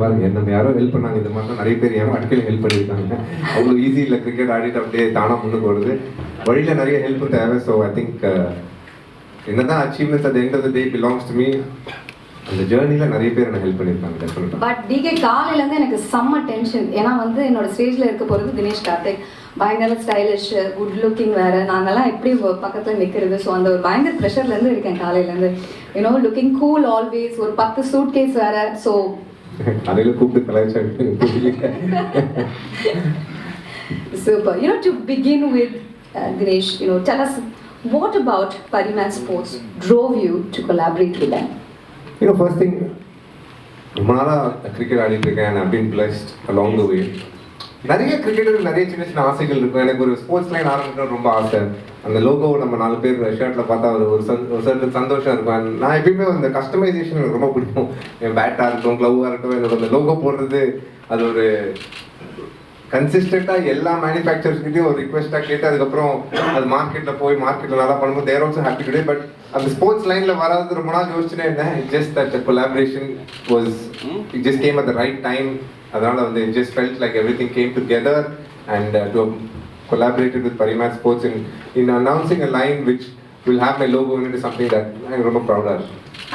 பாருங்க நம்ம யாரோ ஹெல்ப் பண்ணாங்க இந்த மாதிரி நிறைய பேர் யாரும் அடிக்கடி ஹெல்ப் பண்ணியிருக்காங்க. அவ்வளோ ஈஸி இல்லை கிரிக்கெட் ஆடிட்டு அப்படியே தானாக முன்னுக்கு வருது. வழியில் நிறைய ஹெல்ப் தேவை. ஸோ ஐ திங்க் என்னதான் achievements at the end of the day belongs to me. அந்த ஜேர்னியில் நிறைய பேர் எனக்கு ஹெல்ப் பண்ணியிருக்காங்க டெஃபினட்டாக. பட் டிகே காலையிலேருந்து எனக்கு செம்ம டென்ஷன். ஏன்னா வந்து என்னோட ஸ்டேஜில் இருக்க போகிறது தினேஷ் கார்த்திக், பயங்கர ஸ்டைலிஷ், குட் லுக்கிங் வேறு, நாங்கள்லாம் எப்படி பக்கத்தில் நிற்கிறது. ஸோ அந்த ஒரு பயங்கர ப்ரெஷர்லேருந்து இருக்கேன் காலையிலேருந்து. யூனோ லுக்கிங் கூல் ஆல்வேஸ், ஒரு 10 சூட் கேஸ் வேறு. ஸோ அதில் கூப்பிட்டு கலாச்சாரம் super. To begin with Dinesh, tell us what about Parimat Sports drove you to collaborate with them? First thing, ரொம்ப நாளாக கிரிக்கெட் ஆடிட்டு இருக்கேன். and I've been blessed along the way. நிறைய கிரிக்கெட்டருக்கு நிறைய சின்ன சின்ன ஆசைகள் இருக்கும். எனக்கு ஒரு ஸ்போர்ட்ஸ் லைன் ஆரம்பிக்கணும்னு ரொம்ப ஆசை. அந்த லோகோ நம்ம 4 பேர் ஷர்ட்டில் பார்த்தா ஒரு சர்டன் சந்தோஷம் இருக்கும். நான் எப்பயுமே அந்த கஸ்டமைசேஷன் எனக்கு ரொம்ப பிடிக்கும். என் பேட்டாக இருக்கட்டும், க்ளவ்வாக இருக்கட்டும், என்னோட அந்த லோகோ போடுறது அது ஒரு கன்சிஸ்டண்ட்டாக எல்லா மேனுஃபேக்சர்ஸ்கிட்டையும் ஒரு ரிக்வெஸ்ட்டாக கேட்டு அதுக்கப்புறம் அது மார்க்கெட்டில் நல்லா பண்ணும்போது தேர் ஆல்சோ ஹாப்பி டுடே. பட் அந்த ஸ்போர்ட்ஸ் லைனில் வராது ரொம்ப நாள் யோசிச்சுட்டே இருந்தேன். Just that collaboration it just game at the right time. அதனால் வந்து it just felt like everything came together and to have collaborated with Parimat Sports in announcing a line which will have my logo in it is something that I'm very proud of.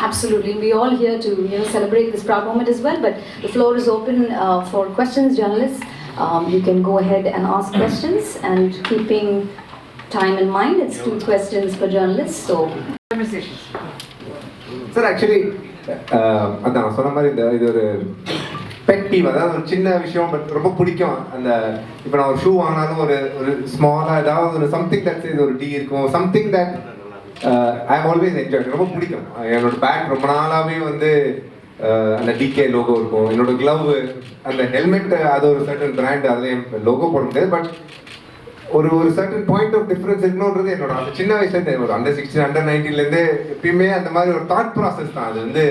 Absolutely. We all here to celebrate this proud moment as well, but the floor is open for questions. Journalists, you can go ahead and ask questions, and keeping time in mind, it's 2 questions per journalist. So sir, actually அதான் சொன்ன மாதிரி இது ஒரு பெட்டிவ், அதாவது ஒரு சின்ன விஷயம் but ரொம்ப பிடிக்கும். அந்த இப்போ நான் ஒரு ஷூ வாங்கினாலும் ஒரு ஸ்மாலாக ஏதாவது ஒரு சம்திங் தட் இது ஒரு டீ இருக்கும், something that I always enjoy, ரொம்ப பிடிக்கும். என்னோட பேக் ரொம்ப நாளாகவே வந்து அந்த டிகே லோகோ இருக்கும். என்னோட க்ளவ், அந்த ஹெல்மெட், அது ஒரு சர்டன் பிராண்ட், அதில் என் லோகோ போட முடியாது. பட் ஒரு சர்டன் பாயிண்ட் ஆஃப் டிஃபரன்ஸ் இருக்கணுன்றது என்னோட அந்த சின்ன வயசுலேருந்து, ஒரு அண்டர் 16 அண்டர் 19லேருந்து எப்பயுமே அந்த மாதிரி ஒரு தாட் ப்ராசஸ் தான். அது வந்து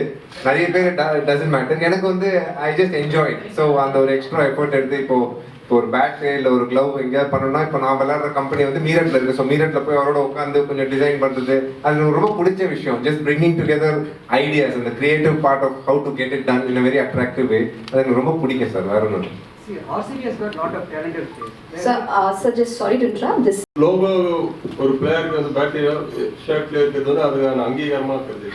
நிறைய பேர் டசன்ட் மேட்டர், எனக்கு வந்து ஐ ஜஸ்ட் என்ஜாய். ஸோ அந்த ஒரு எக்ஸ்ட்ரா எஃபர்ட் எடுத்து இப்போ ஒரு பேட்டு இல்லை ஒரு க்ளவ் எங்கேயாவது பண்ணணும்னா, இப்போ நான் விளையாடுற கம்பெனி வந்து மீரட்டில் இருக்குது. ஸோ மீரட்டில் போய் அவரோட உட்காந்து கொஞ்சம் டிசைன் பண்ணுறது, அது எனக்கு ரொம்ப பிடிச்ச விஷயம். ஜஸ்ட் பிரிங்கிங் டுகெதர் ஐடியாஸ், அந்த creative part of how to get it done in a very attractive way. அது எனக்கு ரொம்ப பிடிக்கும் சார். வேற ஒன்று See, RCB has got lot of talented players. Sir, just sorry to interrupt. This logo ஒரு பிளேயருக்கு அந்த பேட்ல ஷர்ட்ல இருக்கிறது அதுக்கான அங்கீகாரமா இருக்குது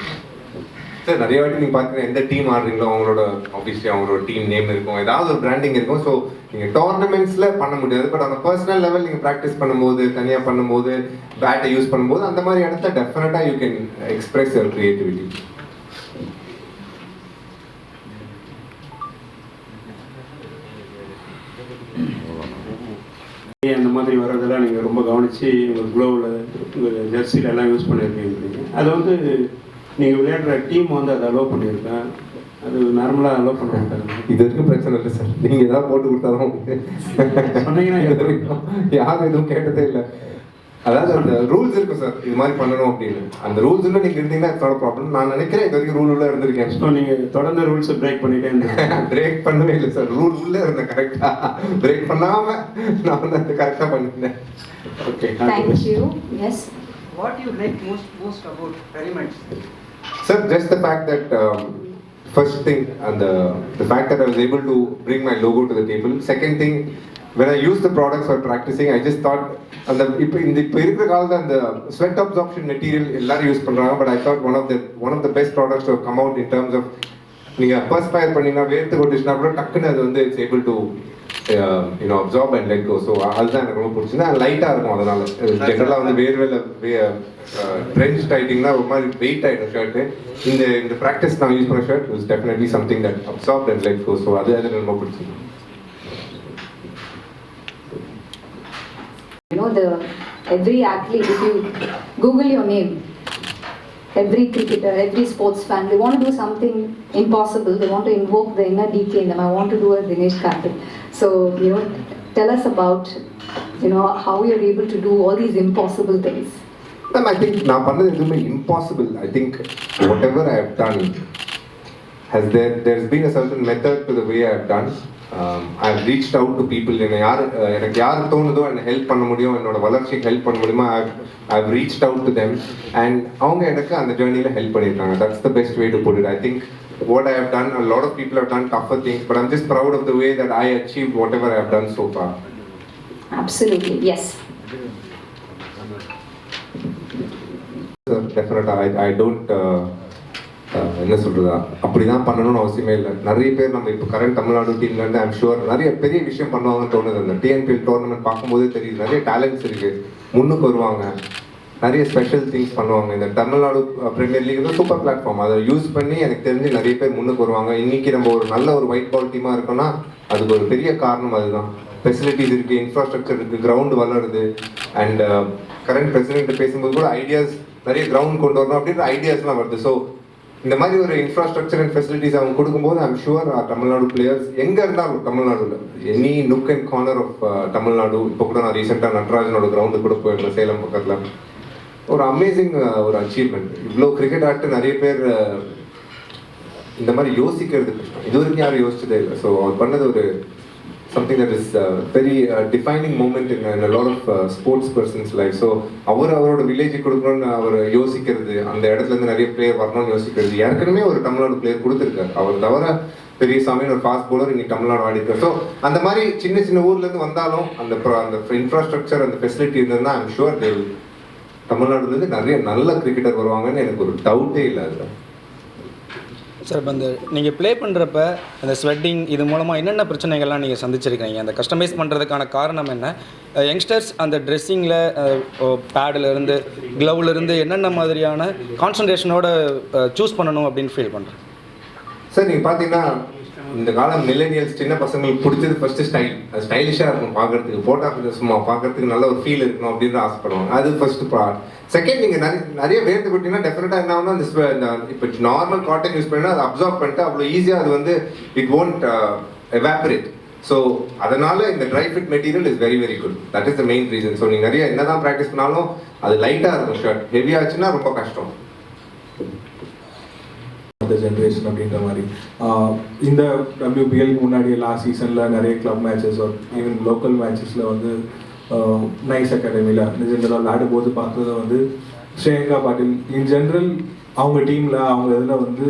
சார். நிறைய வாட்டி நீங்கள் பார்த்தீங்கன்னா எந்த டீம் ஆடுறீங்களோ அவங்களோட ஆஃபீஸ்லேயே அவங்களோட டீம் நேம் இருக்கும், ஏதாவது ஒரு பிராண்டிங் இருக்கும். ஸோ நீங்கள் டோர்னமெண்ட்ஸில் பண்ண முடியாது, பட் அந்த பர்சனல் லெவல் நீங்கள் ப்ராக்டிஸ் பண்ணும்போது, தனியாக பண்ணும்போது, பேட்டை யூஸ் பண்ணும்போது, அந்த மாதிரி இடத்த டெஃபினட்டாக you can express your creativity. அந்த மாதிரி வர்றதெல்லாம் நீங்கள் ரொம்ப கவனித்து உங்கள் க்ளோவில் உங்கள் ஜெர்சியில் எல்லாம் யூஸ் பண்ணியிருக்கீங்க. அது வந்து நீங்கள் விளையாடுற டீம் வந்து அதை அலோவ் பண்ணியிருக்கேன், அது நார்மலாக அலோவ் பண்ண மாட்டாங்க. இது வரைக்கும் பிரச்சனை இல்லை சார். நீங்கள் எதாவது போட்டு கொடுத்தாலும் சொன்னீங்கன்னா யாரும் எதுவும் கேட்டதே இல்லை. அதாவது அந்த ரூல்ஸ் இருக்கும் சார், இது மாதிரி பண்ணணும் அப்படின்னு. அந்த ரூல்ஸ் உள்ள நீங்கள் இருந்தீங்கன்னா இதோட ப்ராப்ளம். நான் நினைக்கிறேன் இது வரைக்கும் ரூல் உள்ள இருந்திருக்கேன். ஸோ நீங்கள் தொடர்ந்து ரூல்ஸை பிரேக் பண்ணிட்டே இருந்தேன். பிரேக் பண்ணவே இல்லை சார், ரூல் உள்ள இருந்தேன் கரெக்டாக. பிரேக் பண்ணாமல் நான் வந்து அது கரெக்டாக பண்ணியிருந்தேன். Okay, thank you. Yes. What do you like most about Parimat? Sir, just the fact that first thing, and the fact that I was able to bring my logo to the table. Second thing, when I use the products for practicing, I just thought, and இப்போ இருக்கிற காலத்தில் அந்த sweat absorption material எல்லாரும் use பண்ணுறாங்க. But I thought one of the best products to have come out in terms of நீங்கள் பர்ஸ்பயர் பண்ணிங்கன்னா வேர்த்து கொட்டுச்சுன்னா கூட டக்குன்னு அது வந்து it's able to absorb and let go. So அதுதான் எனக்கு ரொம்ப பிடிச்சிருந்தா. லைட்டாக இருக்கும். அதனால ஜென்ரலாக வந்து வேர்வேல ட்ரென்ச் ஆகிட்டிங்கன்னா ஒரு மாதிரி வெயிட் ஆகிடும் ஷர்ட்டு. இந்த ப்ராக்டிஸ் நான் யூஸ் பண்ண shirt is definitely something that absorb and let go. So அது எனக்கு ரொம்ப பிடிச்சிருக்கு. Every athlete, if you Google your name, every cricketer, every sports fan, they want to do something impossible. They want to invoke the inner DK in them. I want to do a Dinesh Karthik. So, tell us about, how you're able to do all these impossible things. I think நான் பண்ணது எதுவுமே impossible. I think whatever I have done there's been a certain method to the way I have done. I've reached out to people. எனக்கு யார் தோணுதோ என்னை help பண்ண முடியும், என்னோட வளர்ச்சிக்கு ஹெல்ப் பண்ண முடியுமா, I've reached out to them and அவங்க எனக்கு அந்த ஜேர்னியில் ஹெல்ப் பண்ணியிருக்காங்க. That's the best way to put it. I think what I have done. A lot of people have done tougher things, but I'm just proud of the way that I achieved whatever I have done so far. Absolutely, yes. Sir, definitely, I don't என்ன சொல்கிறதா அப்படி தான் பண்ணணும்னு அவசியமே இல்லை. நிறைய பேர் நம்ம இப்போ கரண்ட் தமிழ்நாடு டீம்லேருந்து ஐம் ஷுவர் நிறைய பெரிய விஷயம் பண்ணுவாங்கன்னு தோணுது. அந்த டிஎன்பிஎல் டோர்னமெண்ட் பார்க்கும்போதே தெரியுது நிறைய டேலண்ட்ஸ் இருக்குது, முன்னுக்கு வருவாங்க, நிறைய ஸ்பெஷல் திங்ஸ் பண்ணுவாங்க. இந்த தமிழ்நாடு பிரீமியர் லீக் வந்து சூப்பர் பிளாட்ஃபார்ம், அதை யூஸ் பண்ணி எனக்கு தெரிஞ்சு நிறைய பேர் முன்னுக்கு வருவாங்க. இன்றைக்கி நம்ம ஒரு நல்ல ஒரு ஒயிட் பால் டீமாக இருக்கோம்னா அதுக்கு ஒரு பெரிய காரணம் அதுதான். ஃபெசிலிட்டிஸ் இருக்குது, இன்ஃப்ராஸ்ட்ரக்சர் இருக்குது, கிரவுண்டு வளருது. அண்ட் கரண்ட் பிரசிடென்ட் பேசும்போது கூட ஐடியாஸ் நிறைய கிரவுண்ட் கொண்டு வரணும் அப்படின்ற ஐடியாஸ்லாம் வருது. ஸோ இந்த மாதிரி ஒரு இன்ஃப்ராஸ்ட்ரக்சர் அண்ட் ஃபெசிலிட்டிஸ் அவங்க கொடுக்கும்போது ஐம் ஷுவர் தமிழ்நாடு பிளேயர்ஸ் எங்கே இருந்தாலும் தமிழ்நாடுல any nook and corner of Tamil Nadu. இப்போ கூட நான் ரீசெண்டாக நட்ராஜனோட கிரவுண்டு கூட போயிருந்தேன் சேலம் பக்கத்தில். ஒரு அமேசிங் ஒரு அச்சீவ்மெண்ட். இவ்வளோ கிரிக்கெட் ஆட்டு நிறைய பேர் இந்த மாதிரி யோசிக்கிறது கஷ்டம், இது வரைக்கும் யாரும் யோசிச்சதே இல்லை. ஸோ அவர் பண்ணது ஒரு something that is very defining moment in a lot of sports person's life. So அவரோட வில்லேஜுக்கு கொடுக்கணும்னு அவர் யோசிக்கிறது, அந்த இடத்துலேருந்து நிறைய பிளேயர் வரணும்னு யோசிக்கிறது. ஏற்கனவே ஒரு தமிழ்நாடு பிளேயர் கொடுத்துருக்காரு. அவர் தவிர பெரியசாமின்னு ஒரு ஃபாஸ்ட் பவுலர் இன்னைக்கு தமிழ்நாடு ஆடிருக்காரு. ஸோ அந்த மாதிரி சின்ன சின்ன ஊர்லேருந்து வந்தாலும் அந்த இன்ஃப்ராஸ்ட்ரக்சர் அந்த ஃபெசிலிட்டி இருந்ததுன்னா ஐம் ஷுவர் தமிழ்நாடுலேருந்து நிறைய நல்ல கிரிக்கெட்டர் வருவாங்கன்னு எனக்கு ஒரு டவுட்டே இல்லை அதில். சார், இப்போ இந்த நீங்கள் ப்ளே பண்ணுறப்ப அந்த ஸ்வெட்டிங் இது மூலமாக என்னென்ன பிரச்சனைகள்லாம் நீங்கள் சந்திச்சிருக்கீங்க? அந்த கஸ்டமைஸ் பண்ணுறதுக்கான காரணம் என்ன? யங்ஸ்டர்ஸ் அந்த ட்ரெஸ்ஸிங்கில் பேடிலேருந்து க்ளவுலேருந்து என்னென்ன மாதிரியான கான்சன்ட்ரேஷனோட சூஸ் பண்ணணும் அப்படின்னு ஃபீல் பண்ணுறேன்? சார், நீங்கள் பார்த்தீங்கன்னா இந்த காலம் மில்லேனியல்ஸ் சின்ன பசங்களுக்கு பிடிச்சது ஃபர்ஸ்ட் ஸ்டைல். அது ஸ்டைலிஷாக இருக்கும் பார்க்கறதுக்கு, ஃபோட்டோ சும்மா பார்க்கறதுக்கு நல்ல ஒரு ஃபீல் இருக்கணும் அப்படின்னு ஆசைப்படுவாங்க. அது ஃபர்ஸ்ட் பார்ட். செகண்ட், நீங்கள் நிறைய வேர்த்து விட்டீங்கன்னா டெஃபினட்டாக என்ன ஆகும்னா இந்த இப்போ நார்மல் காட்டன் யூஸ் பண்ணால் அதை அப்சார்ப் பண்ணிட்டு அவ்வளோ ஈஸியாக அது வந்து இட் ஓன்ட் எவாபரேட். ஸோ அதனால இந்த try fit material is very very good. That is the main reason. So நீங்கள் நிறைய என்ன தான் ப்ராக்டிஸ் பண்ணாலும் அது லைட்டாக இருக்கும். ஷர்ட் ஹெவியாச்சுன்னா ரொம்ப கஷ்டம். ஜென்ரேஷன் அப்படின்ற மாதிரி இந்த WPLக்கு முன்னாடி லாஸ்ட் சீசனில் நிறைய கிளப் மேட்சஸ் ஈவன் லோக்கல் மேட்சஸில் வந்து நைஸ் அகாடமியில் ஜென்ரலாக விளையாடும்போது பார்த்தது வந்து ஸ்ரேயங்கா பாட்டில் இன் ஜென்ரல் அவங்க டீமில் அவங்க இதில் வந்து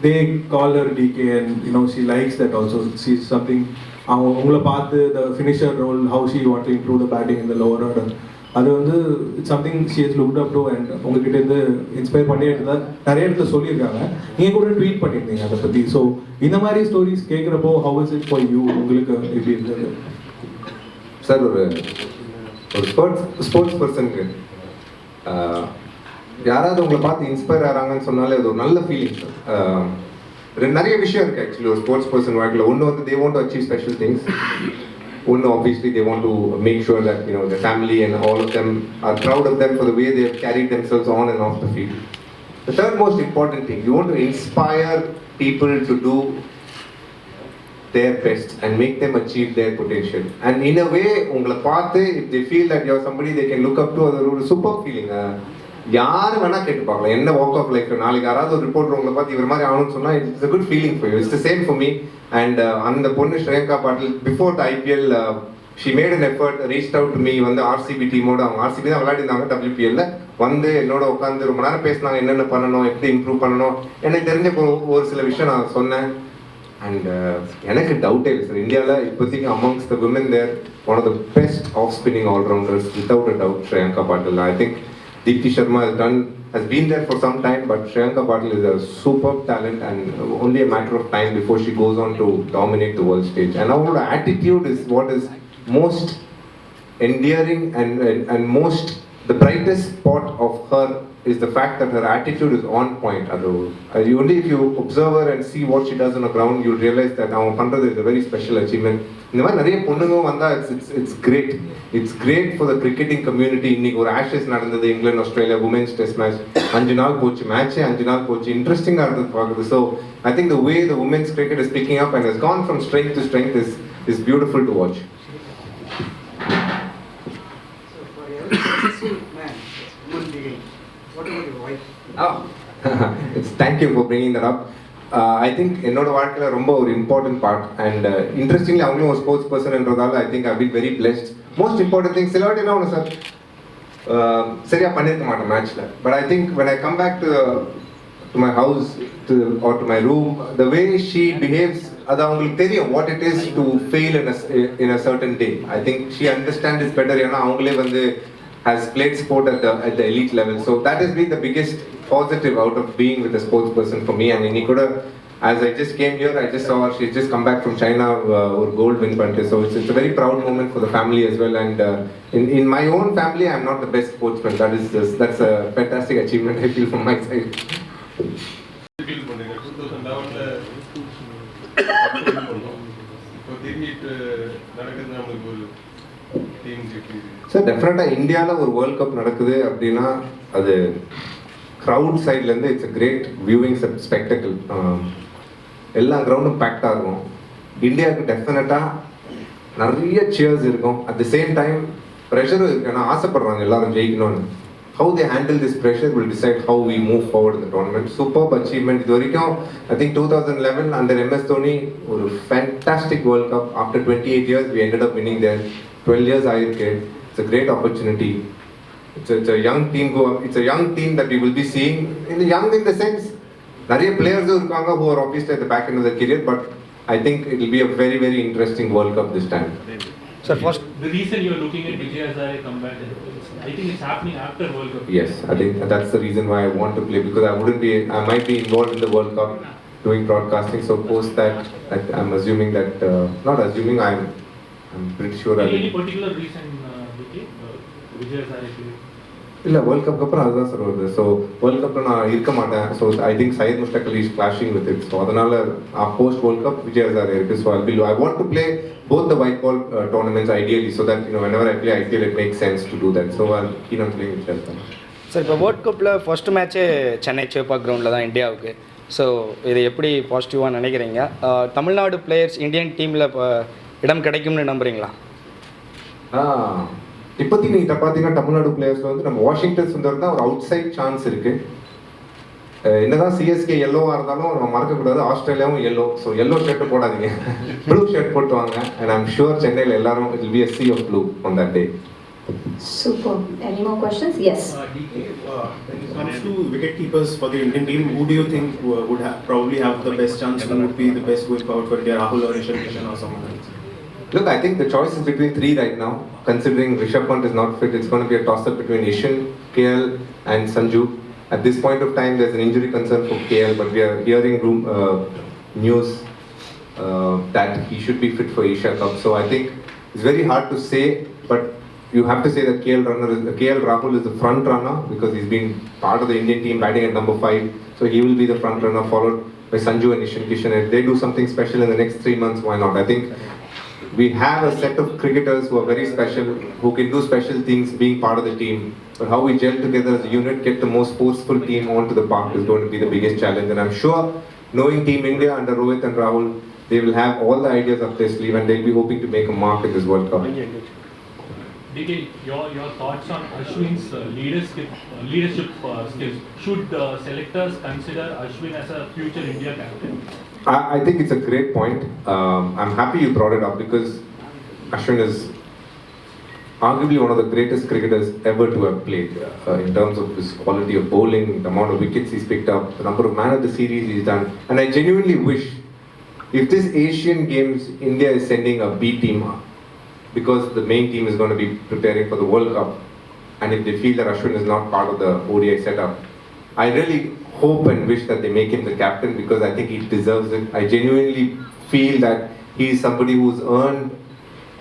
they call her DK and you know she likes that also see something. அவங்க உங்களை பார்த்து the finisher role how she want to improve the batting இந்த லோவர் ஆர்டர், அது வந்து it's something she has looked up to and உங்ககிட்டேருந்து inspire பண்ணிட்டு தான் நிறைய இடத்துல சொல்லியிருக்காங்க. நீங்கள் கூட ட்வீட் பண்ணியிருந்தீங்க அதை பற்றி. ஸோ இந்த மாதிரி ஸ்டோரிஸ் கேட்குறப்போ how is it for you? உங்களுக்கு எப்படி இருந்தது சார்? ஒரு ஸ்போர்ட்ஸ் பர்சனுக்கு யாராவது உங்களை பார்த்து இன்ஸ்பயர் ஆகிறாங்கன்னு சொன்னாலே அது ஒரு நல்ல ஃபீலிங் சார். நிறைய விஷயம் இருக்குது ஆக்சுவலி ஒரு ஸ்போர்ட்ஸ் பர்சன் வாழ்க்கையில். ஒன்று வந்து they want to achieve special things. One, obviously they want to make sure that the family and all of them are proud of them for the way they have carried themselves on and off the field. The third most important thing, you want to inspire people to do their best and make them achieve their potential. And in a way, ungala paathu if they feel that you are somebody they can look up to, அது ஒரு super feeling. யார் வேணா கேட்டு பார்க்கலாம் என்ன walk of life. நாளைக்கு யாராவது ஒரு ரிப்போர்ட்டர் உங்களை பார்த்து இவர் மாதிரி ஆகணும்னு சொன்னால் it's a good feeling for you. It's the same for me. And அந்த பொண்ணு Shreyanka Patil before the IPL she made an effort, reached out to me. வந்து RCB டீமோட அவங்க RCB தான் விளையாடிருந்தாங்க WPLல வந்து என்னோட உட்காந்து ரொம்ப நேரம் பேசினாங்க, என்னென்ன பண்ணணும், எப்படி இம்ப்ரூவ் பண்ணணும். எனக்கு தெரிஞ்ச ஒரு சில விஷயம் நான் சொன்னேன். அண்ட் எனக்கு டவுட்டே இல்லை சார், இந்தியாவில் இப்போதைக்கு amongst the women there one of the best of spinning allrounders without a doubt Shreyanka Patil. I think Deepti Sharma has been there for some time, but Shreyanka Patil is a superb talent and only a matter of time before she goes on to dominate the world stage. And her attitude is what is most endearing and most the brightest spot of her is the fact that her attitude is on point. Only if you observe her and see what she does on the ground, you'll realize that our pandra is a very special achievement. இந்த மாதிரி நிறைய பொண்ணுங்க வந்தா it's great. It's great for the cricketing community. இன்னைக்கு ஒரு Ashes நடந்தது, England Australia women's test match. 5 நாள் போச்சு மேட்சே, 5 நாள் போச்சு. இன்ட்ரெஸ்டிங்காக இருந்தது பார்க்குறது. So I think the way the women's cricket is picking up and has gone from strength to strength is beautiful to watch. So for every successful man, human being, what about your wife? Thank you for bringing that up. I think என்னோட வாழ்க்கையில் ரொம்ப ஒரு important part. And interestingly அவங்களும் ஒரு sports பர்சன்ன்றதால I think I been very blessed. Most important thing சில வாட்டி என்ன ஒன்று சார் சரியாக பண்ணியிருக்க மாட்டேன் மேட்ச்சில். But I think when I come back to to my house or to my room, the way she behaves, what it is to fail in a certain day. I think she understands it better. Has played sport at the elite level. So that has been the biggest positive out of being with a sports person for me. And as I just came here, I just saw her. She's just come back from China or gold win pante. So it's a very proud moment for the family as well. And in my own family, I'm not the best sportsman. That's a fantastic achievement I feel from my side. Feel பண்ணுங்க 2011ல இப்போ திரும்பிட்டு நடக்குது நமக்கு ஒரு team sir டெஃபினட்டாக இந்தியாவில் ஒரு world cup நடக்குது அப்படின்னா அது க்ரௌட் சைட்லேருந்து it's a great viewing spectacle. எல்லா கிரவுண்டும் பேக்டாக இருக்கும். இந்தியாவுக்கு டெஃபினட்டாக நிறைய சியர்ஸ் இருக்கும். அட் தி சேம் டைம் ப்ரெஷரும் இருக்கு. ஏன்னா ஆசைப்படுறாங்க எல்லாரும் ஜெயிக்கணும்னு. How they handle this pressure will decide how we move forward in the tournament. Superb achievement. இது வரைக்கும் I think 2011 under MS Dhoni ஒரு fantastic World Cup. After 28 years we ended up winning there. 12 years ஆயிருக்கு. It's a great opportunity. It's a young team it's a young team that we will be seeing. In the sense நிறைய players இருக்காங்க who are obviously at the back end of their career, but I think it will be a very very interesting World Cup this time. Sir, first the reason you are looking at Vijay Hazare comeback, I think it's happening after World Cup. Yes, I think that's the reason why I want to play, because I might be involved in the World Cup doing broadcasting. So post that I'm assuming that not assuming I'm pretty sure Any particular reason Vijay Hazare play? இல்ல world cup அப்புறம் அதுதான் sir வருது. So world கப்ல நான் இருக்க மாட்டேன். So I think Syed Mushtaq Ali is clashing with it. So அதனால post world cup Vijay Hazare இருக்கு. So I want to play both the white ball tournaments ideally, so that whenever I play I feel it makes sense to do that. So I'll keen on playing with Chelsea. Sir இப்போ world கப்பில் first மேட்ச்சே Chennai Chepauk கிரவுண்டில் தான் இந்தியாவுக்கு. So இதை எப்படி பாசிட்டிவாக நினைக்கிறீங்க? Tamil Nadu players Indian டீமில் இப்போ இடம் கிடைக்கும்னு நம்புறீங்களா? இப்போதைக்கு நீங்கள் பார்த்தீங்கன்னா தமிழ்நாடு பிளேயர்ஸில் வந்து நம்ம வாஷிங்டன் சுந்தர் தான் ஒரு அவுட் சைட் சான்ஸ் இருக்குது. என்னதான் சிஎஸ்கே எல்லோவாக இருந்தாலும் நம்ம மறக்கக்கூடாது, ஆஸ்திரேலியாவும் எல்லோ. ஸோ எல்லோ ஷர்ட்டு போடாதீங்க, ப்ளூ ஷர்ட் போட்டு வாங்க. அண்ட் ஐம் ஷுர் சென்னையில் எல்லாரும் it will be a sea of blue on that day. Super. Any more questions? Yes. When it comes to wicket keepers for the Indian team, who do you think would probably have the best chance? Who would be the best going forward for India? Rahul or Ishan Kishan or someone else? Look, I think the choice is between three right now. Considering Rishabh Pant is not fit, it's going to be a toss-up between Ishan, KL and Sanju. At this point of time, there's an injury concern for KL, but we are hearing news that he should be fit for Asia Cup. So I think it's very hard to say, but you have to say that KL Rahul is the front runner because he's been part of the Indian team batting at number 5. So he will be the front runner, followed by Sanju and Ishan Kishan. If they do something special in the next 3 months, why not? I think we have a set of cricketers who are very special, who can do special things being part of the team. But how we gel together as a unit, get the most forceful team onto the park is going to be the biggest challenge. And I'm sure, knowing Team India under Rohit and Rahul, they will have all the ideas up their sleeve and they'll be hoping to make a mark in this World Cup. DK, your thoughts on Ashwin's leadership skills. Should selectors consider Ashwin as a future India captain? I think it's a great point. I'm happy you brought it up because Ashwin is arguably one of the greatest cricketers ever to have played in terms of his quality of bowling, the amount of wickets he's picked up, the number of man of the series he's done. And I genuinely wish if this Asian Games India is sending a B team because the main team is going to be preparing for the World Cup, and if they feel that Ashwin is not part of the ODI setup, I really hope and wish that they make him the captain because I think he deserves it. I genuinely feel that he is somebody who's earned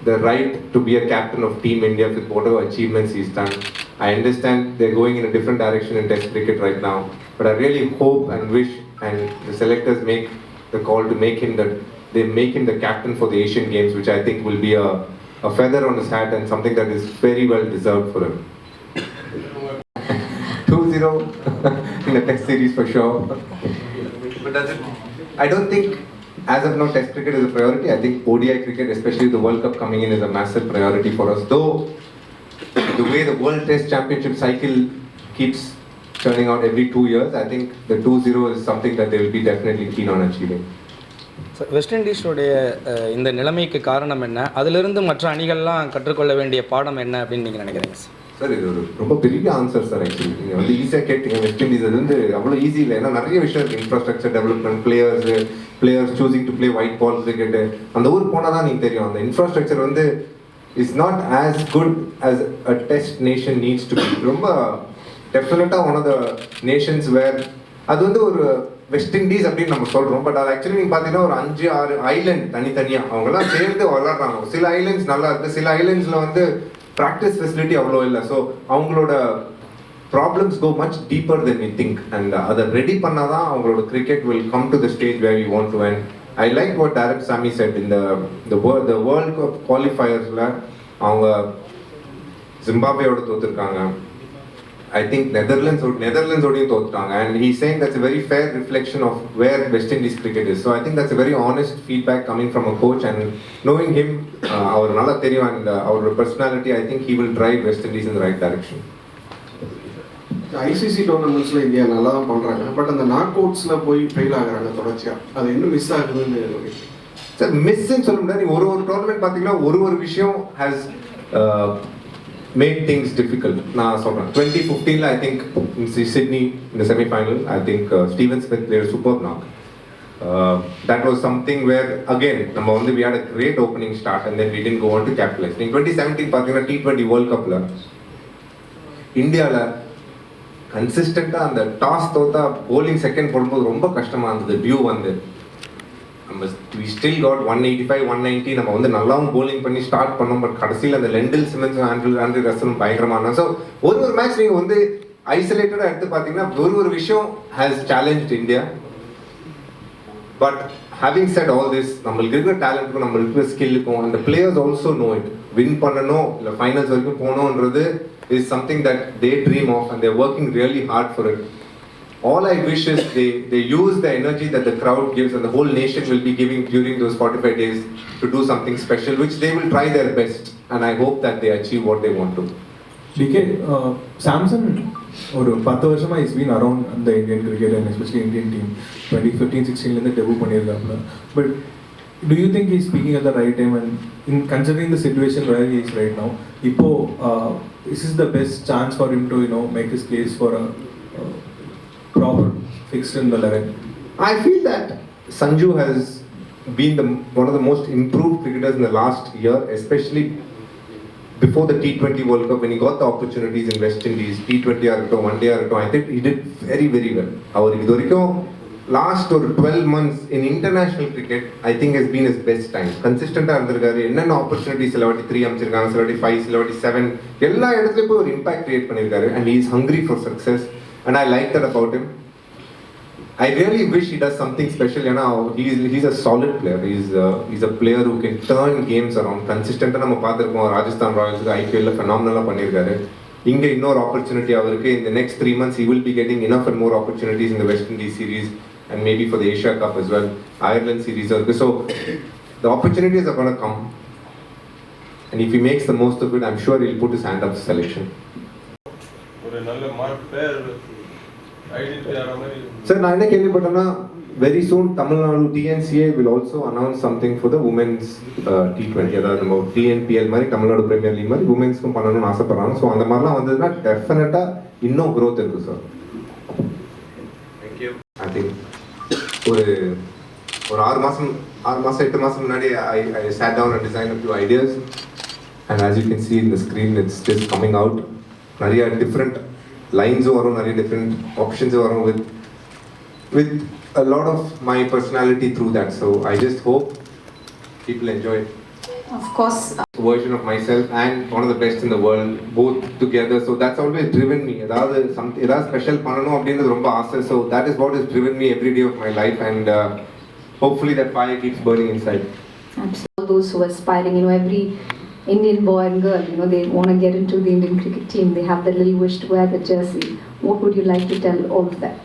the right to be a captain of Team India with whatever achievements he's done. I understand they're going in a different direction in Test cricket right now, but I really hope and wish and the selectors make the call to make him the captain for the Asian Games, which I think will be a feather on his hat and something that is very well deserved for him. 2-0 in the Test series for sure. But I don't think as of now Test cricket is a priority. I think ODI cricket, especially the World Cup coming in, is a massive priority for us. Though the way the World Test Championship cycle keeps turning out every 2 years, I think the 2-0 is something that they will be definitely keen on achieving. West இண்டீஸோடைய இந்த நிலைமைக்கு காரணம் என்ன? அதிலிருந்து மற்ற அணிகள்லாம் கற்றுக்கொள்ள வேண்டிய பாடம் என்ன அப்படின்னு நீங்கள் நினைக்கிறீங்க? சார் இது ஒரு ரொம்ப பெரிய ஆன்சர் சார். ஆக்சுவலி நீங்கள் வந்து ஈஸியாக கேட்டீங்க. வெஸ்ட் இண்டீஸ் அது வந்து அவ்வளோ ஈஸி இல்லை. ஏன்னா நிறைய விஷயம் இருக்குது. Infrastructure development, players choosing to play white ball cricket. அந்த ஊர் போனால் தான் நீங்கள் தெரியும். அந்த இன்ஃப்ராஸ்ட்ரக்சர் வந்து is not as good as a test nation needs to be. ரொம்ப டெஃபினட்டாக one of the nations where அது வந்து ஒரு வெஸ்ட் இண்டீஸ் அப்படின்னு நம்ம சொல்கிறோம். பட் அது ஆக்சுவலி நீங்கள் பார்த்தீங்கன்னா ஒரு 5-6 ஐலண்ட் தனித்தனியாக அவங்கெல்லாம் சேர்ந்து விளாட்றாங்க. சில ஐலண்ட்ஸ் நல்லா இருக்குது, சில ஐலண்ட்ஸில் வந்து ப்ராக்டிஸ் ஃபெசிலிட்டி அவ்வளோ இல்லை. ஸோ அவங்களோட problems go much deeper than we think. And அதை ரெடி பண்ணால் தான் அவங்களோட cricket will come to the stage where you want to end. I like what direct Sammy said. இந்த வேர்ல்ட் கப் குவாலிஃபயர்ஸில் அவங்க ஜிம்பாப்வேயோட தோற்றுருக்காங்க. I think நெதர்லாண்ட்ஸோடையும் தோத்துட்டாங்க. And he's saying that's a very fair reflection of where West Indies cricket is. So I think that's a very honest feedback coming from a coach, and knowing him, அவர் நல்லா தெரியும், and our personality, I think he will drive West Indies in the right direction. ICC டோர்னமெண்ட்ஸில் India நல்லா தான் பண்ணுறாங்க. But அந்த knock அவுட்ஸில் போய் fail ஆகுறாங்க தொடர்ச்சியாக. அது இன்னும் மிஸ் ஆகுதுன்னு சார் மிஸ்ன்னு சொல்ல முடியாது. ஒரு டோர்னமெண்ட் பார்த்தீங்கன்னா ஒரு விஷயம் ஹேஸ் made things difficult. நான் சொல்கிறேன் 2015 I think in Sydney in the semi-final, I think Steven Smith played a superb knock. That was something where again நம்ம வந்து we had a great opening start and then we didn't go on to capitalize. In 2017 பார்த்தீங்கன்னா T20 World Cupல இந்தியாவில் கன்சிஸ்டண்ட்டாக அந்த toss தோத்தா bowling second போடும்போது ரொம்ப கஷ்டமாக இருந்தது. டியூ வந்து we still got 185, 190. நம்ம வந்து நல்லாவும் bowling பண்ணி ஸ்டார்ட் பண்ணோம். பட் கடைசியில் அந்த லெண்டில் சிமெண்ட்ஸும் ஆண்ட்ரூ ரசலும் பயங்கரமான. ஸோ ஒரு மேட்ச் நீங்கள் வந்து ஐசோலேட்டடாக எடுத்து பார்த்தீங்கன்னா ஒரு விஷயம் has challenge India. But having said all this, நம்மளுக்கு இருக்கிற டேலண்ட்டுக்கும் நம்மளுக்கு இருக்கிற ஸ்கில்லுக்கும் அந்த players also know it. Win பண்ணணும் இல்லை ஃபைனல்ஸ் வரைக்கும் போகணுன்றது is something that they dream of, and they're working really hard for it. All I wish is they use the energy that the crowd gives and the whole nation will be giving during those 45 days to do something special, which they will try their best, and I hope that they achieve what they want to. DK, Samson ஒரு 10 வருஷமா is been around அந்த Indian cricket and especially Indian team 2015-16 debut பண்ணியிருக்காப்புல. But do you think he's speaking at the right time, and in considering the situation where he is right now, இப்போ this is the best chance for him to make his case for a proper fixed in the 11? I feel that Sanju has been one of the most improved cricketers in the last year, especially before the T20 World Cup when he got the opportunities in West Indies, T20 or one day or I think he did very very well. Our idorikku last or 12 months in international cricket I think has been his best time. Consistent ah irundirukkaru. Enna opportunities silavati 3 amchirukanga, silavati 5, silavati 7 ella edathilum poi or impact create pannirukkaru, and he is hungry for success, and I like that about him. I really wish he does something special. He's a solid player. He's a player who can turn games around. Consistent ah நம்ம பாத்திருக்கோம். ராஜஸ்தான் ராயல்ஸ்க்கு ஐபிஎல்ல phenomenal பண்ணிருக்காரு. இங்க இன்னொரு opportunity அவருக்கு in the next 3 months he will be getting enough and more opportunities in the West Indies series and maybe for the Asia Cup as well, Ireland series. So the opportunities are going to come, and if he makes the most of it, I'm sure he'll put his hand up for selection. ஒரு நல்ல mark பேர் identity ஆன மாதிரி. Sir நான் என்ன கேள்விப்பட்டேன்னா very soon Tamil Nadu TNCA will also announce something for the women's T20. அதாவது நம்ம TNPL மாதிரி தமிழ்நாடு பிரீமியர் லீக் மாதிரி உமன்ஸ்க்கும் பண்ணணும்னு ஆசைப்படுறாங்க. ஸோ அந்த மாதிரிலாம் வந்ததுன்னா டெஃபினட்டாக இன்னும் க்ரோத் இருக்குது சார். தேங்க்யூ. ஐ திங்க் ஒரு 6 மாதம் 8 மாதம் முன்னாடி I sat down and designed a few ideas, and as you can see in the screen it's just coming out. நிறைய டிஃப்ரெண்ட் லைன்ஸும் வரும், நிறைய டிஃப்ரெண்ட் ஆப்ஷன்ஸும் வரும் with a lot of my personality through that. So I just hope people enjoy it. Of course. Version of myself and one of the best in the world, both together. So that's always driven me. ஏதாவது special பண்ணணும் அப்படின்றது ரொம்ப ஆசை. So that is what has driven me every day of my life, and hopefully that fire keeps burning inside. Absolutely. Those who are aspiring, every Indian boy and girl, they want to get into the Indian cricket team. They have the little wish to wear the jersey. What would you like to tell all of them?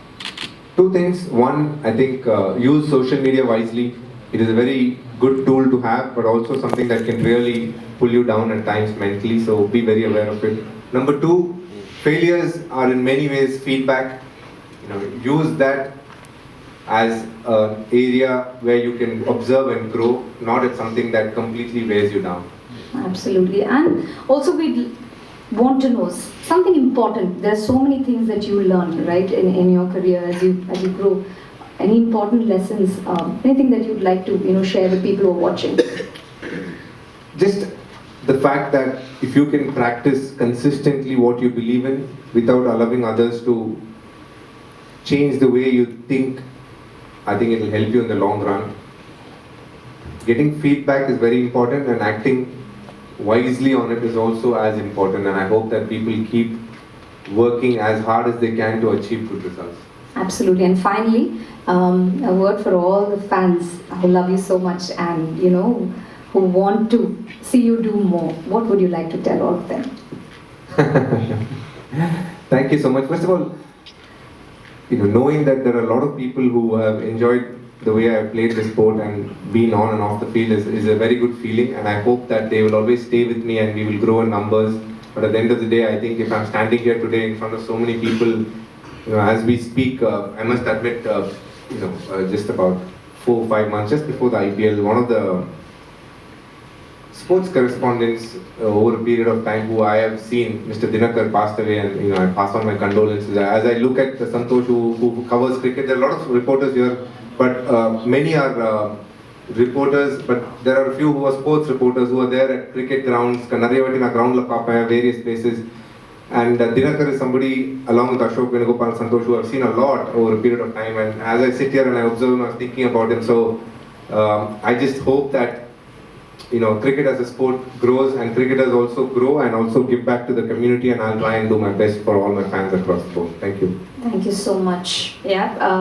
2 things. One, I think use social media wisely. It is a very good tool to have, but also something that can really pull you down at times mentally. So be very aware of it. Number 2, failures are in many ways feedback. Use that as an area where you can observe and grow, not as something that completely wears you down. Absolutely. And also want to know something important. There's so many things that you learn, right, in your career as you grow. Any important lessons, anything that you'd like to share with people who are watching? Just the fact that if you can practice consistently what you believe in without allowing others to change the way you think, I think it will help you in the long run. Getting feedback is very important, and acting wisely on it is also as important, and I hope that people keep working as hard as they can to achieve good results. Absolutely. And finally, a word for all the fans who love you so much and who want to see you do more. What would you like to tell all of them? Thank you so much. First of all, knowing that there are a lot of people who have enjoyed the way I played the sport and been on and off the field is a very good feeling, and I hope that they will always stay with me and we will grow in numbers. But at the end of the day, I think if I'm standing here today in front of so many people, as we speak, I must admit, just about 4 or 5 months just before the IPL, one of the sports correspondents over a period of time who I have seen, Mr. Dinakar, passed away, and I pass on my condolences. As I look at Santosh who covers cricket, there are a lot of reporters here, but many are reporters, but there are a few who are sports reporters who are there at cricket grounds, Nariyavatina ground la paapaya, various places. And Dinakar is somebody, along with Ashok, Venugopal, Santosh, who I've seen a lot over a period of time. And as I sit here and I observe him, I was thinking about him. So I just hope that cricket as a sport grows, and cricketers also grow and also give back to the community, and I'll try and do my best for all my fans across the board. Thank you. Thank you so much. Yeah.